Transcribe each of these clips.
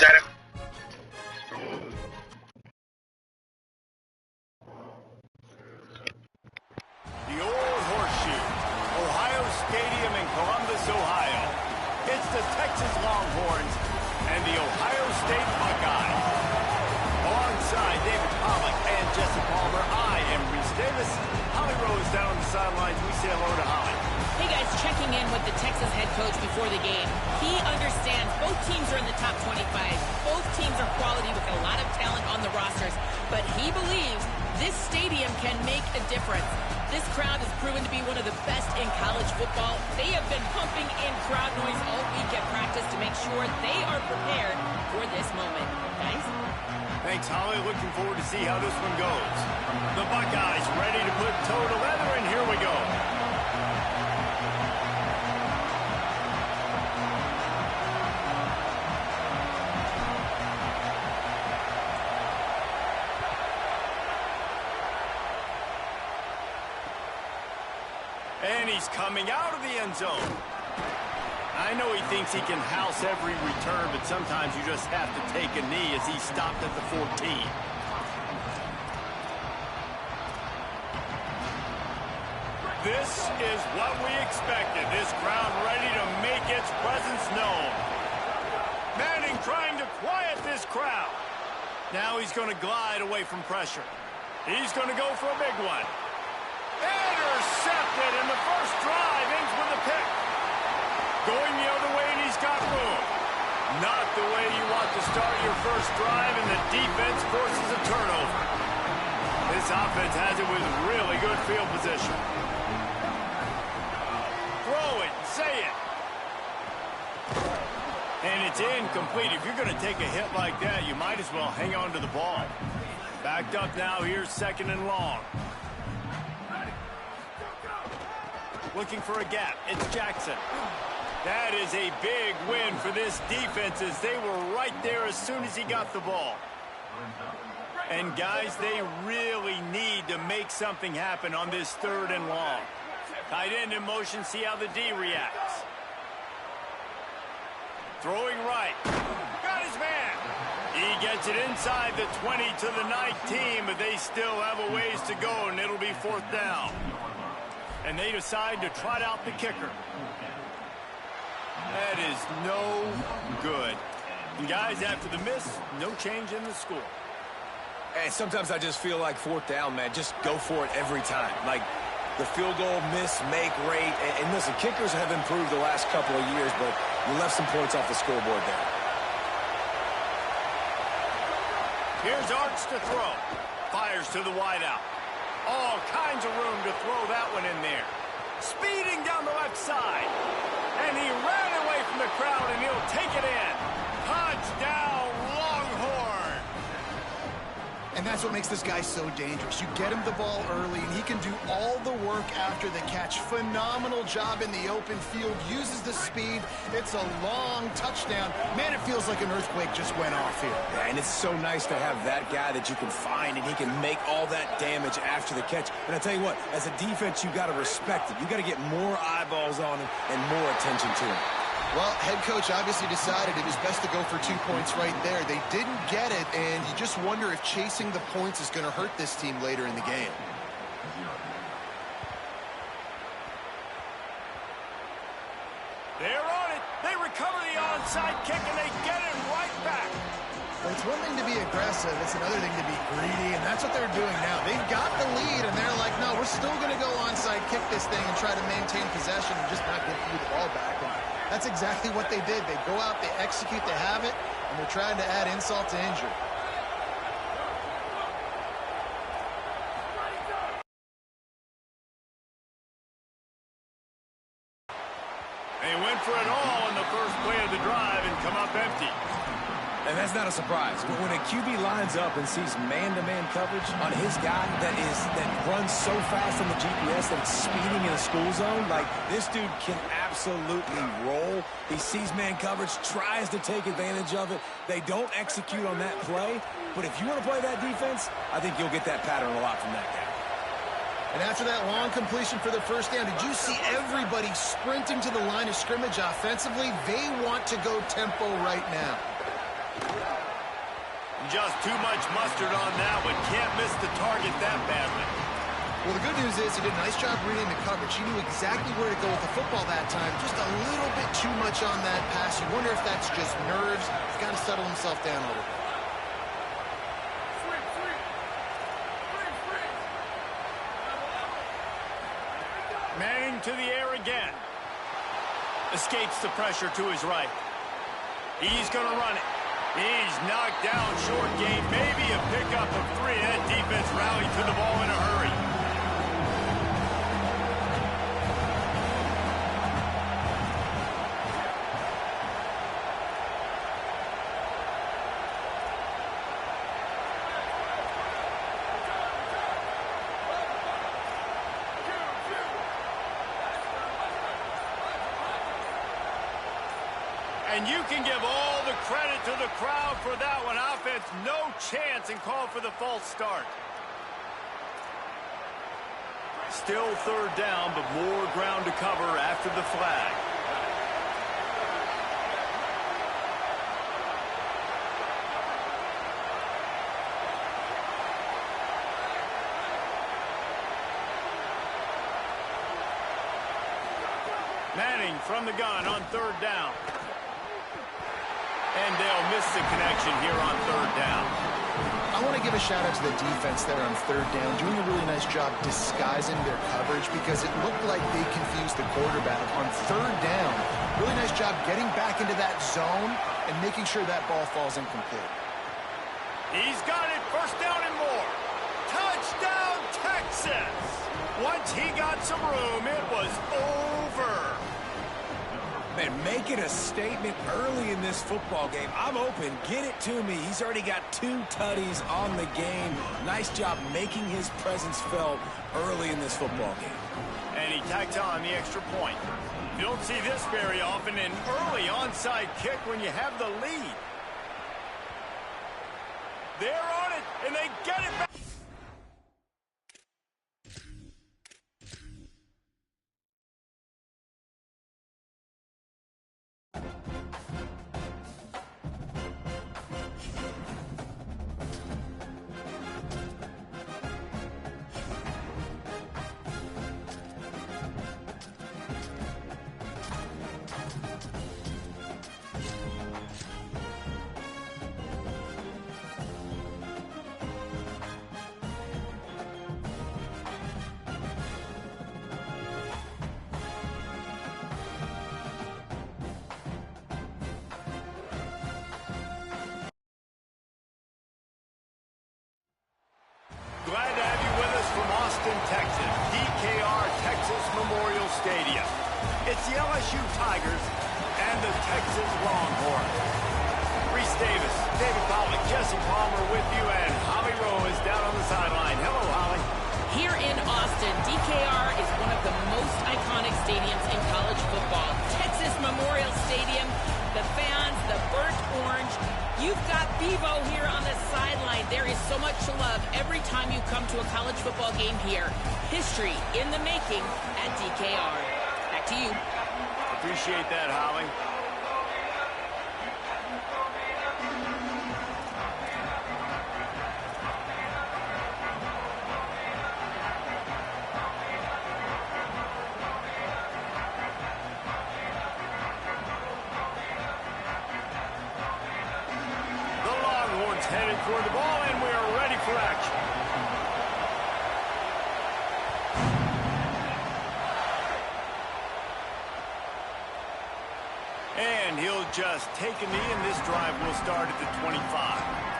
The old horseshoe, Ohio Stadium in Columbus, Ohio. It's the Texas Longhorns and the Ohio State Buckeyes. Alongside David Pollack and Jesse Palmer, I am Reese Davis. Holly Rose down on the sidelines. We say hello to Holly. Hey guys, checking in with the Texas head coach before the game. He understands both teams are in the top 25. Both teams are quality with a lot of talent on the rosters. But he believes this stadium can make a difference. This crowd has proven to be one of the best in college football. They have been pumping in crowd noise all week at practice to make sure they are prepared for this moment. Guys? Thanks, Holly. Looking forward to see how this one goes. The Buckeyes ready to put toe to leather, and here we go. And he's coming out of the end zone. I know he thinks he can house every return, but sometimes you just have to take a knee as he stopped at the 14. This is what we expected. This crowd ready to make its presence known. Manning trying to quiet this crowd. Now he's going to glide away from pressure. He's going to go for a big one. Intercepted, and the first drive ends with a pick. Going the other way, and he's got room. Not the way you want to start your first drive, and the defense forces a turnover. This offense has it with really good field position. Throw it, say it. And it's incomplete. If you're going to take a hit like that, you might as well hang on to the ball. Backed up now, here's second and long. Looking for a gap. It's Jackson. That is a big win for this defense as they were right there as soon as he got the ball. And guys, they really need to make something happen on this third and long. Tight end in motion, see how the D reacts. Throwing right. Got his man. He gets it inside the 20 to the 19, but they still have a ways to go, and it'll be fourth down. And they decide to trot out the kicker. That is no good. And guys, after the miss, no change in the score. Hey, sometimes I just feel like fourth down, man. Just go for it every time. Like the field goal, miss, make rate. And listen, kickers have improved the last couple of years, but you left some points off the scoreboard there. Here's Arts to throw. Fires to the wideout. All kinds of room to throw that one in there. Speeding down the left side. And he ran away from the crowd, and he'll take it in. Touchdown, Longhorn. And that's what makes this guy so dangerous. You get him the ball early, and he can do all the work after the catch. Phenomenal job in the open field. Uses the speed. It's a long touchdown. Man, it feels like an earthquake just went off here. Yeah, and it's so nice to have that guy that you can find, and he can make all that damage after the catch. And I tell you what, as a defense, you got to respect it. You got to get more eyeballs on him and more attention to him. Well, head coach obviously decided it was best to go for 2 points right there. They didn't get it, and you just wonder if chasing the points is going to hurt this team later in the game. They're on it. They recover the onside kick, and they get it right back. Well, it's one thing to be aggressive. It's another thing to be greedy, and that's what they're doing now. They've got the lead, and they're like, no, we're still going to go onside, kick this thing, and try to maintain possession and just not give you the ball back. And that's exactly what they did. They go out, they execute, they have it, and they're trying to add insult to injury. They went for it all in the first play of the drive and come up empty. And that's not a surprise. When a QB lines up and sees man-to-man coverage on his guy that runs so fast on the GPS that it's speeding in a school zone, like this dude can absolutely roll. He sees man coverage, tries to take advantage of it. They don't execute on that play. But if you want to play that defense, I think you'll get that pattern a lot from that guy. And after that long completion for the first down, did you see everybody sprinting to the line of scrimmage offensively? They want to go tempo right now. just too much mustard on that one. Can't miss the target that badly. Well, the good news is he did a nice job reading the coverage. He knew exactly where to go with the football that time. Just a little bit too much on that pass. You wonder if that's just nerves. He's got to settle himself down a little bit. Manning to the air again. Escapes the pressure to his right. He's going to run it. He's knocked down short game. Maybe a pickup of 3. That defense rallied to the ball in a hurry. And you can give all the credit to the crowd for that one. Offense, no chance, and call for the false start. Still third down, but more ground to cover after the flag. Manning from the gun on third down. And they'll miss the connection here on third down. I want to give a shout-out to the defense there on third down, doing a really nice job disguising their coverage because it looked like they confused the quarterback on third down. Really nice job getting back into that zone and making sure that ball falls incomplete. He's got it. First down and more. Touchdown, Texas! Once he got some room, it was over. Man, making a statement early in this football game. I'm open. Get it to me. He's already got 2 tutties on the game. Nice job making his presence felt early in this football game. And he tacked on the extra point. You don't see this very often, an early onside kick when you have the lead. They're on it, and they get it back. Glad to have you with us from Austin, Texas, DKR Texas Memorial Stadium. It's the LSU Tigers and the Texas Longhorns. Reese Davis, David Pollock, Jesse Palmer with you, and Holly Rowe is down on the sideline. Hello, Holly. Here in Austin, DKR is one of the most iconic stadiums in college football. Texas Memorial Stadium, the fans, the burnt orange. You've got Bevo here on the sideline. There is so much love every time you come to a college football game here. History in the making at DKR. Back to you. Appreciate that, Holly. Headed toward the ball, and we're ready for action. And he'll just take a knee, and this drive will start at the 25.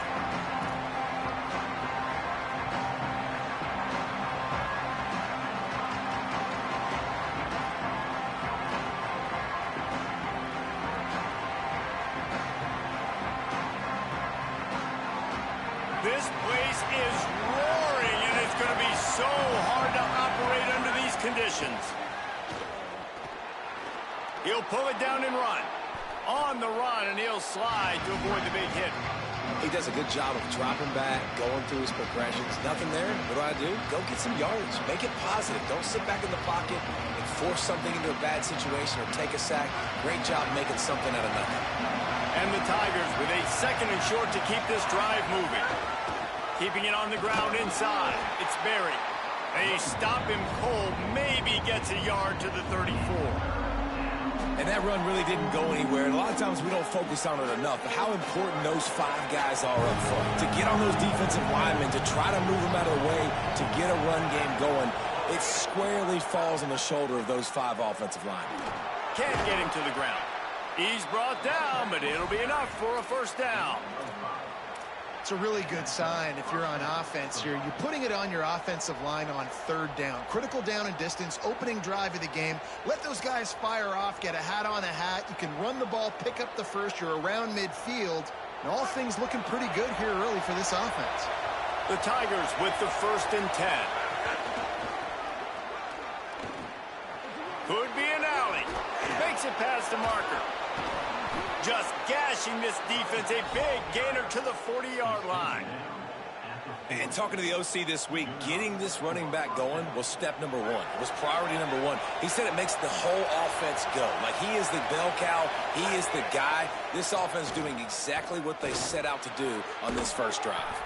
This place is roaring, and it's going to be so hard to operate under these conditions. He'll pull it down and run. On the run, and he'll slide to avoid the big hit. He does a good job of dropping back, going through his progressions. Nothing there. What do? Go get some yardage. Make it positive. Don't sit back in the pocket and force something into a bad situation or take a sack. Great job making something out of nothing. And the Tigers with a 2nd and short to keep this drive moving. Keeping it on the ground inside. It's Berry. They stop him cold. Maybe gets a yard to the 34. And that run really didn't go anywhere. And a lot of times we don't focus on it enough, but how important those 5 guys are up front. To get on those defensive linemen, to try to move them out of the way, to get a run game going, it squarely falls on the shoulder of those 5 offensive linemen. Can't get him to the ground. He's brought down, but it'll be enough for a 1st down. It's a really good sign if you're on offense here. You're putting it on your offensive line on 3rd down. Critical down and distance, opening drive of the game. Let those guys fire off, get a hat on a hat. You can run the ball, pick up the 1st. You're around midfield. And all things looking pretty good here early for this offense. The Tigers with the 1st and 10. Could be an alley. Makes it past the marker. Just gashing this defense, a big gainer to the 40-yard line. And talking to the OC this week, getting this running back going was step number 1. It was priority number 1. He said it makes the whole offense go. Like, he is the bell cow. He is the guy. This offense doing exactly what they set out to do on this 1st drive.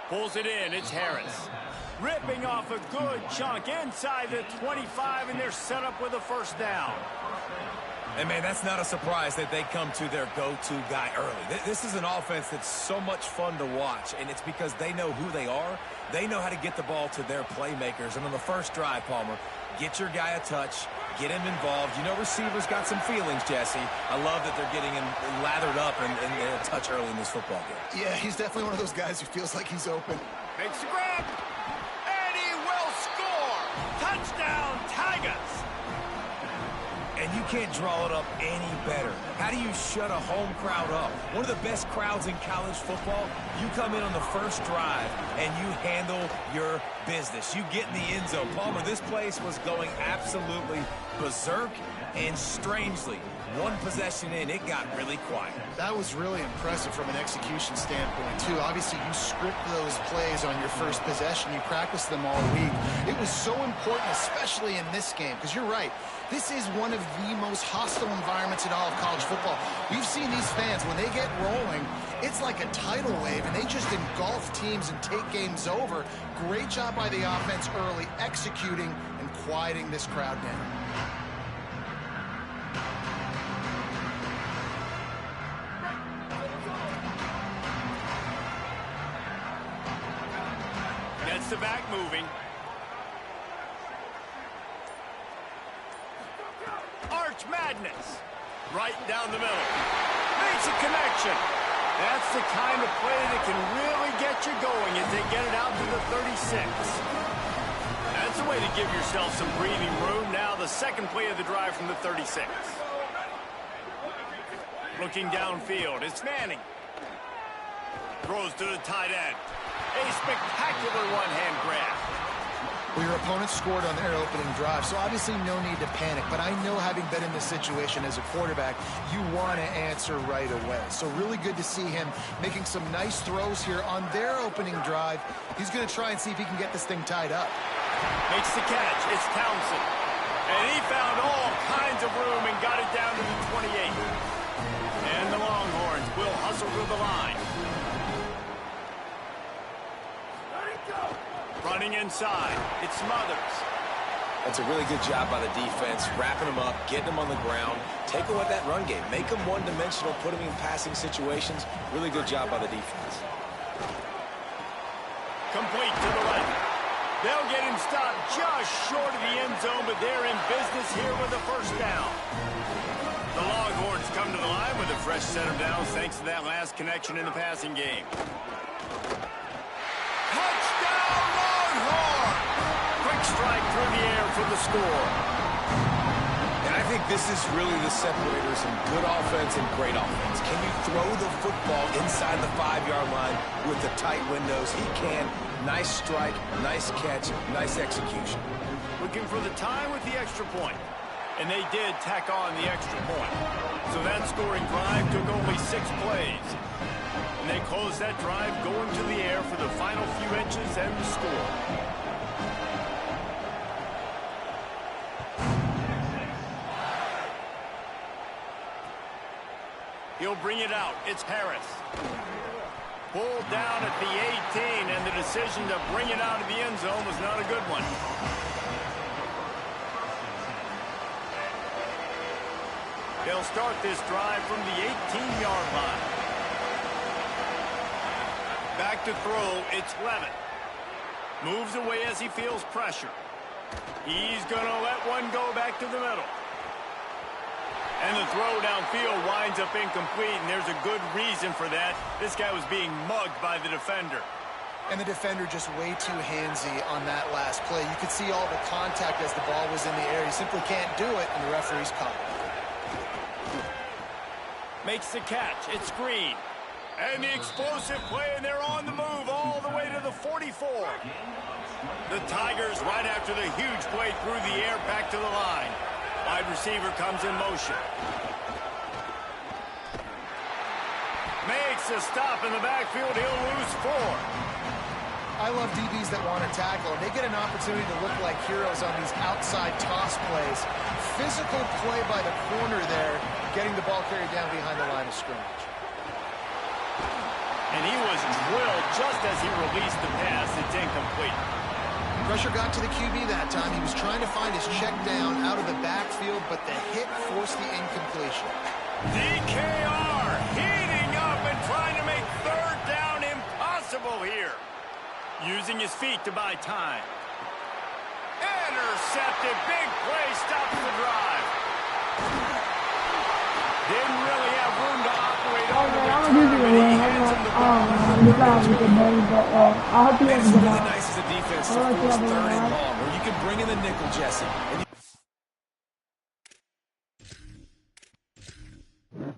Pulls it in. It's Harris. Ripping off a good chunk inside the 25, and they're set up with a 1st down. And, man, that's not a surprise that they come to their go-to guy early. This is an offense that's so much fun to watch, and it's because they know who they are. They know how to get the ball to their playmakers. And on the 1st drive, Palmer, get your guy a touch, get him involved. You know receivers got some feelings, Jesse. I love that they're getting him lathered up and a touch early in this football game. Yeah, he's definitely one of those guys who feels like he's open. Makes the grab, and he will score. Touchdown, Tigers. And you can't draw it up any better. How do you shut a home crowd up? One of the best crowds in college football. You come in on the 1st drive, and you handle your business. You get in the end zone. Palmer, this place was going absolutely berserk, and strangely, 1 possession in, it got really quiet. That was really impressive from an execution standpoint, too. Obviously, you script those plays on your 1st possession. You practice them all week. It was so important, especially in this game, because you're right. This is one of the most hostile environments in all of college football. We've seen these fans, when they get rolling, it's like a tidal wave, and they just engulf teams and take games over. Great job by the offense early, executing and quieting this crowd down. Gets the back moving. Arch Madness. Right down the middle. Makes a connection. That's the kind of play that can really get you going as they get it out to the 36. That's a way to give yourself some breathing room. Now the 2nd play of the drive from the 36. Looking downfield, it's Manning. Throws to the tight end. A spectacular one-hand grab. Well, your opponent scored on their opening drive, so obviously no need to panic. But I know, having been in this situation as a quarterback, you want to answer right away. So really good to see him making some nice throws here on their opening drive. He's going to try and see if he can get this thing tied up. Makes the catch. It's Townsend. And he found all kinds of room and got it down to the 28. And the Longhorns will hustle to the line. Running inside, it's Smothers. That's a really good job by the defense, wrapping them up, getting them on the ground, take away that run game, make them one-dimensional, put them in passing situations. Really good job by the defense. Complete to the left. They'll get him stopped just short of the end zone, but they're in business here with a 1st down. The Longhorns come to the line with a fresh set of downs thanks to that last connection in the passing game. Strike through the air for the score. And I think this is really the separators in good offense and great offense. Can you throw the football inside the 5-yard line with the tight windows? He can. Nice strike, nice catch, nice execution. Looking for the tie with the extra point. And they did tack on the extra point. So that scoring drive took only 6 plays. And they closed that drive going to the air for the final few inches and the score. He'll bring it out. It's Harris. Pulled down at the 18, and the decision to bring it out of the end zone was not a good one. They'll start this drive from the 18-yard line. Back to throw, it's Levitt. Moves away as he feels pressure. He's going to let one go back to the middle. And the throw downfield winds up incomplete, and there's a good reason for that. This guy was being mugged by the defender. And the defender just way too handsy on that last play. You could see all the contact as the ball was in the air. He simply can't do it, and the referee's caught it. Makes the catch. It's Green. And the explosive play, and they're on the move all the way to the 44. The Tigers, right after the huge play through the air, back to the line. Wide receiver comes in motion. Makes a stop in the backfield. He'll lose 4. I love DBs that want to tackle, and they get an opportunity to look like heroes on these outside toss plays. Physical play by the corner there, getting the ball carried down behind the line of scrimmage. And he was drilled just as he released the pass. It's incomplete. Pressure got to the QB that time. He was trying to find his check down out of the backfield, but the hit forced the incompletion. DKR heating up and trying to make third down impossible here. Using his feet to buy time. Intercepted. Big play. Stops the drive. Didn't really have room to operate on the return, and he hands him the ball. It's really nice as a defense to force third and long, where you can bring in the nickel, Jesse. And